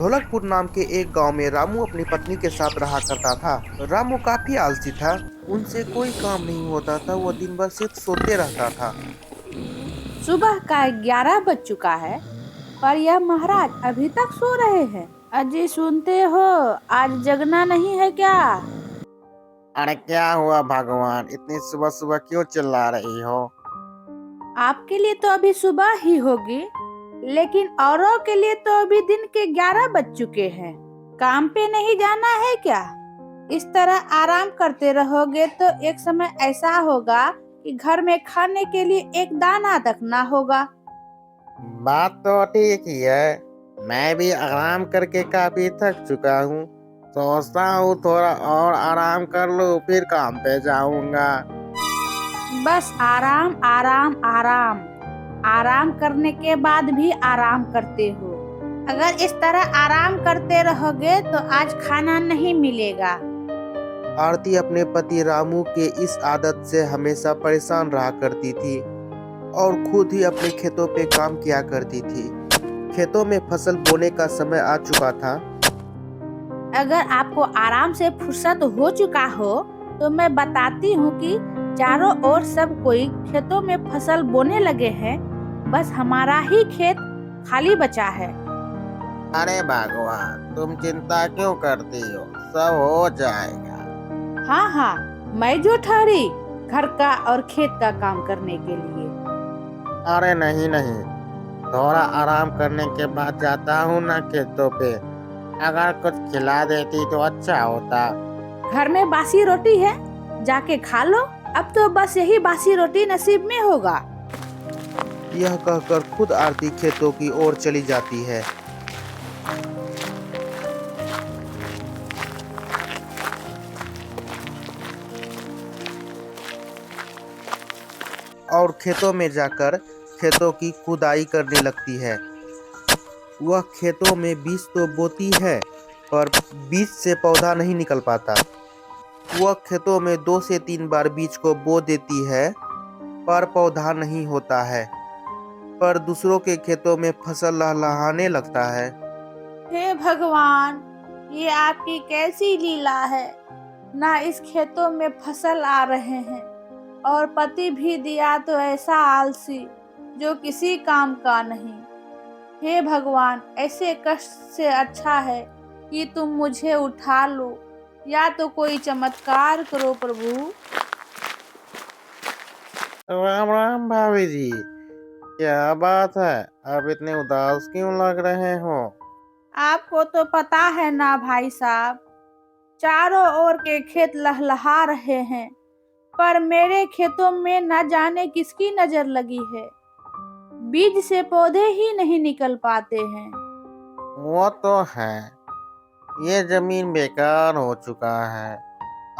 ढोलकपुर नाम के एक गांव में रामू अपनी पत्नी के साथ रहा करता था। रामू काफी आलसी था। उनसे कोई काम नहीं होता था। वो दिन भर सिर्फ सोते रहता था। सुबह का 11 बज चुका है, पर यह महाराज अभी तक सो रहे हैं। अजी सुनते हो, आज जगना नहीं है क्या? अरे क्या हुआ भगवान, इतनी सुबह सुबह क्यों चिल्ला रही हो? आपके लिए तो अभी सुबह ही होगी, लेकिन औरों के लिए तो अभी दिन के 11 बज चुके हैं। काम पे नहीं जाना है क्या? इस तरह आराम करते रहोगे तो एक समय ऐसा होगा कि घर में खाने के लिए एक दाना तक ना होगा। बात तो ठीक ही है। मैं भी आराम करके काफी थक चुका हूँ। सोचता हूँ थोड़ा और आराम कर लूँ, फिर काम पे जाऊंगा। बस आराम आराम आराम। आराम करने के बाद भी आराम करते हो। अगर इस तरह आराम करते रहोगे तो आज खाना नहीं मिलेगा। आरती अपने पति रामू के इस आदत से हमेशा परेशान रहा करती थी और खुद ही अपने खेतों पे काम किया करती थी। खेतों में फसल बोने का समय आ चुका था। अगर आपको आराम से फुर्सत हो चुका हो तो मैं बताती हूँ कि चारों ओर सब कोई खेतों में फसल बोने लगे हैं। बस हमारा ही खेत खाली बचा है। अरे भगवान, तुम चिंता क्यों करती हो? सब हो जाएगा। हाँ हाँ, मैं जो ठहरी घर का और खेत का काम करने के लिए। अरे नहीं नहीं, थोड़ा आराम करने के बाद जाता हूँ ना खेतों पे। अगर कुछ खिला देती तो अच्छा होता। घर में बासी रोटी है, जाके खा लो। अब तो बस यही बासी रोटी नसीब में होगा। यह कहकर खुद आरती खेतों की ओर चली जाती है। और खेतों में जाकर खेतों की खुदाई करने लगती है। वह खेतों में बीज तो बोती है, पर बीज से पौधा नहीं निकल पाता। वह खेतों में 2 से 3 बार बीज को बो देती है, पर पौधा नहीं होता है। पर दूसरों के खेतों में फसल लहलहाने लगता है। हे भगवान, ये आपकी कैसी लीला है। ना इस खेतों में फसल आ रहे हैं और पति भी दिया तो ऐसा आलसी जो किसी काम का नहीं। हे भगवान, ऐसे कष्ट से अच्छा है कि तुम मुझे उठा लो, या तो कोई चमत्कार करो प्रभु। राम राम भाभी जी, क्या बात है? आप इतने उदास क्यों लग रहे हो? आपको तो पता है ना भाई साहब, चारों ओर के खेत लहलहा रहे हैं, पर मेरे खेतों में न जाने किसकी नजर लगी है। बीज से पौधे ही नहीं निकल पाते हैं। वो तो है। ये जमीन बेकार हो चुका है।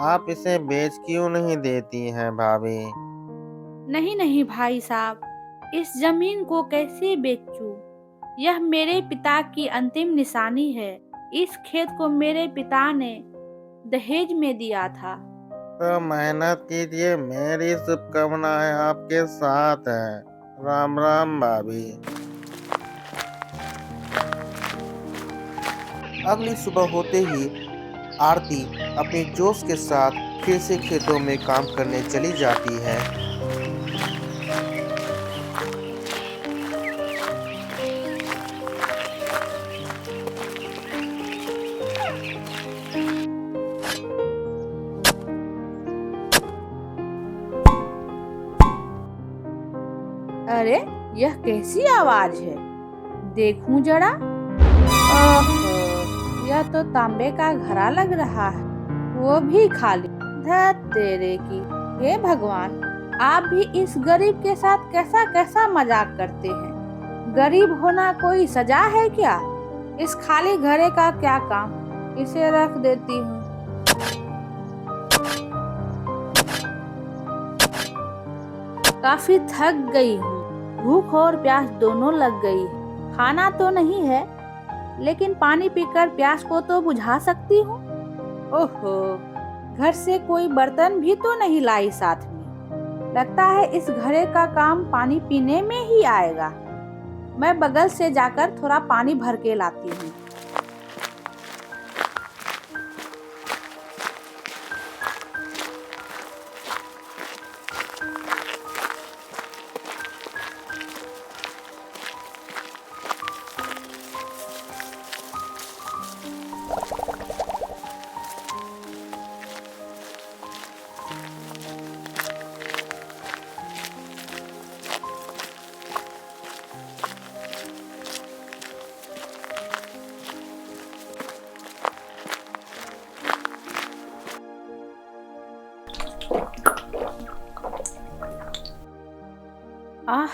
आप इसे बेच क्यों नहीं देती हैं भाभी? नहीं नहीं भाई साहब, इस जमीन को कैसे बेचूं? यह मेरे पिता की अंतिम निशानी है। इस खेत को मेरे पिता ने दहेज में दिया था। तो मेहनत कीजिए, मेरी शुभकामनाएं आपके साथ हैं। राम राम भाभी। अगली सुबह होते ही आरती अपने जोश के साथ फिर से खेतों में काम करने चली जाती है। अरे, यह कैसी आवाज है? देखूं जरा। ओहो, यह तो तांबे का घड़ा लग रहा है, वो भी खाली। धत तेरे की। हे भगवान, आप भी इस गरीब के साथ कैसा कैसा मजाक करते हैं। गरीब होना कोई सजा है क्या? इस खाली घड़े का क्या काम? इसे रख देती हूँ। काफी थक गई हूँ, भूख और प्यास दोनों लग गई है। खाना तो नहीं है, लेकिन पानी पीकर प्यास को तो बुझा सकती हूँ। ओहो, घर से कोई बर्तन भी तो नहीं लाई साथ में। लगता है इस घड़े का काम पानी पीने में ही आएगा। मैं बगल से जाकर थोड़ा पानी भर के लाती हूँ।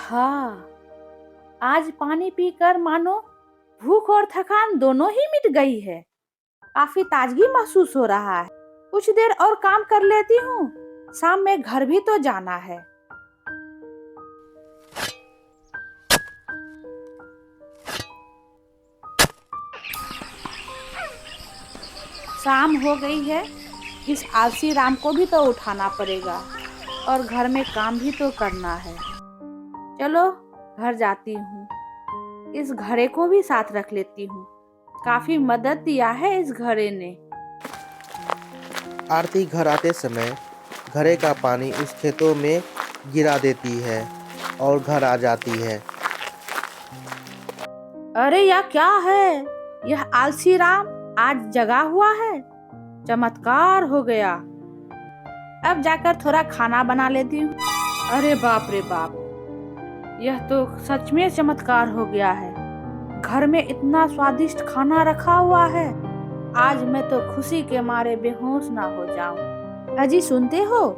आहा, आज पानी पीकर मानो भूख और थकान दोनों ही मिट गई है। काफी ताजगी महसूस हो रहा है। कुछ देर और काम कर लेती हूँ, शाम में घर भी तो जाना है। शाम हो गई है, इस आलसी राम को भी तो उठाना पड़ेगा और घर में काम भी तो करना है। चलो घर जाती हूँ, इस घड़े को भी साथ रख लेती हूँ। काफी मदद दिया है इस घड़े ने। आरती घर आते समय घड़े का पानी उस खेतों में गिरा देती है और घर आ जाती है। अरे यह क्या है? यह आलसी राम आज जगा हुआ है। चमत्कार हो गया। अब जाकर थोड़ा खाना बना लेती हूँ। अरे बाप रे बाप, यह तो सच में चमत्कार हो गया है। घर में इतना स्वादिष्ट खाना रखा हुआ है, आज मैं तो खुशी के मारे बेहोश ना हो जाऊं। अजी सुनते हो,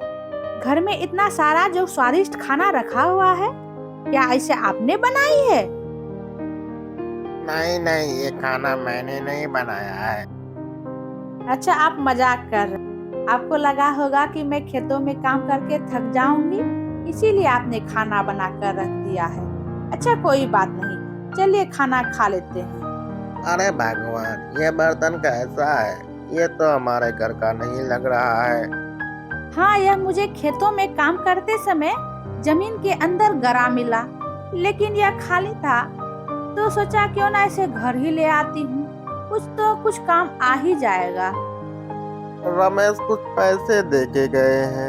घर में इतना सारा जो स्वादिष्ट खाना रखा हुआ है, क्या इसे आपने बनाई है? नहीं नहीं, ये खाना मैंने नहीं बनाया है। अच्छा, आप मजाक कर रहे हैं। आपको लगा होगा कि मैं खेतों में काम करके थक जाऊंगी, इसीलिए आपने खाना बनाकर रख दिया है। अच्छा कोई बात नहीं, चलिए खाना खा लेते हैं। अरे भगवान, ये बर्तन कैसा है? ये तो हमारे घर का नहीं लग रहा है। हाँ, यह मुझे खेतों में काम करते समय जमीन के अंदर गरा मिला, लेकिन यह खाली था तो सोचा क्यों ना इसे घर ही ले आती हूँ, कुछ काम आ ही जाएगा। रमेश कुछ पैसे दे के गए हैं।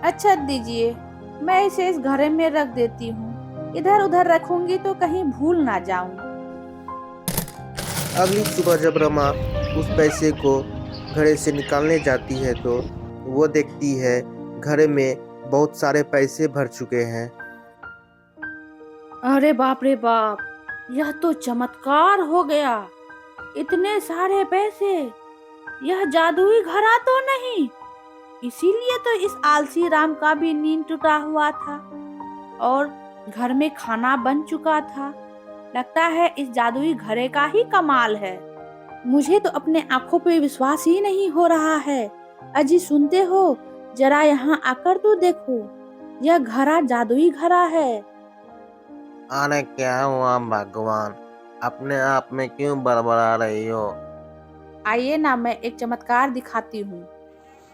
अच्छा दीजिए, मैं इसे इस घड़े में रख देती हूँ। इधर उधर रखूंगी तो कहीं भूल ना जाऊं। अगली सुबह जब रमा उस पैसे को घड़े से निकालने जाती है तो वो देखती है घड़े में बहुत सारे पैसे भर चुके हैं। अरे बाप रे बाप, यह तो चमत्कार हो गया। इतने सारे पैसे, यह जादुई घड़ा तो नहीं? इसीलिए तो इस आलसी राम का भी नींद टूटा हुआ था और घर में खाना बन चुका था। लगता है इस जादुई घड़े का ही कमाल है। मुझे तो अपने आंखों पे विश्वास ही नहीं हो रहा है। अजी सुनते हो, जरा यहाँ आकर तो देखो, यह घड़ा जादुई घड़ा है। अरे क्या हुआ भगवान, अपने आप में क्यों बड़बड़ा रही हो? आइए ना, मैं एक चमत्कार दिखाती हूँ।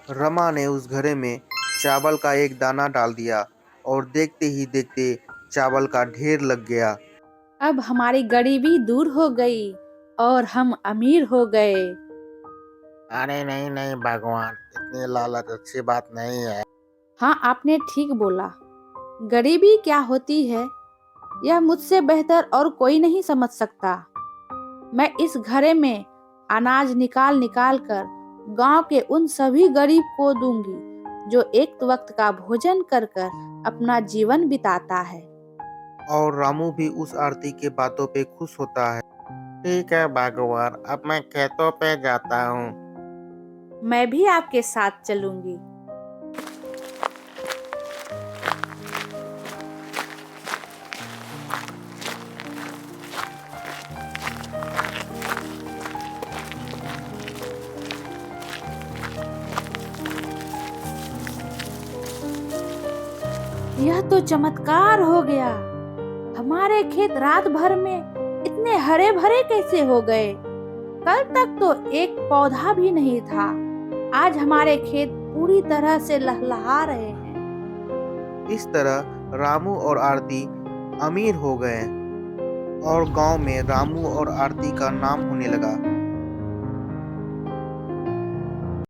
रमा ने उस घड़े में चावल का एक दाना डाल दिया और देखते ही देखते चावल का ढेर लग गया। अब हमारी गरीबी दूर हो गई और हम अमीर हो गए। अरे नहीं नहीं भगवान, इतनी लालच अच्छी बात नहीं है। हाँ, आपने ठीक बोला। गरीबी क्या होती है, यह मुझसे बेहतर और कोई नहीं समझ सकता। मैं इस घड़े में अनाज निकाल निकाल कर गांव के उन सभी गरीब को दूंगी जो एक वक्त का भोजन कर कर अपना जीवन बिताता है। और रामू भी उस आरती के बातों पे खुश होता है। ठीक है भगवान, अब मैं खेतों पे जाता हूँ। मैं भी आपके साथ चलूंगी। यह तो चमत्कार हो गया। हमारे खेत रात भर में इतने हरे भरे कैसे हो गए? कल तक तो एक पौधा भी नहीं था। आज हमारे खेत पूरी तरह से लहलहा रहे हैं। इस तरह रामू और आरती अमीर हो गए और गांव में रामू और आरती का नाम होने लगा।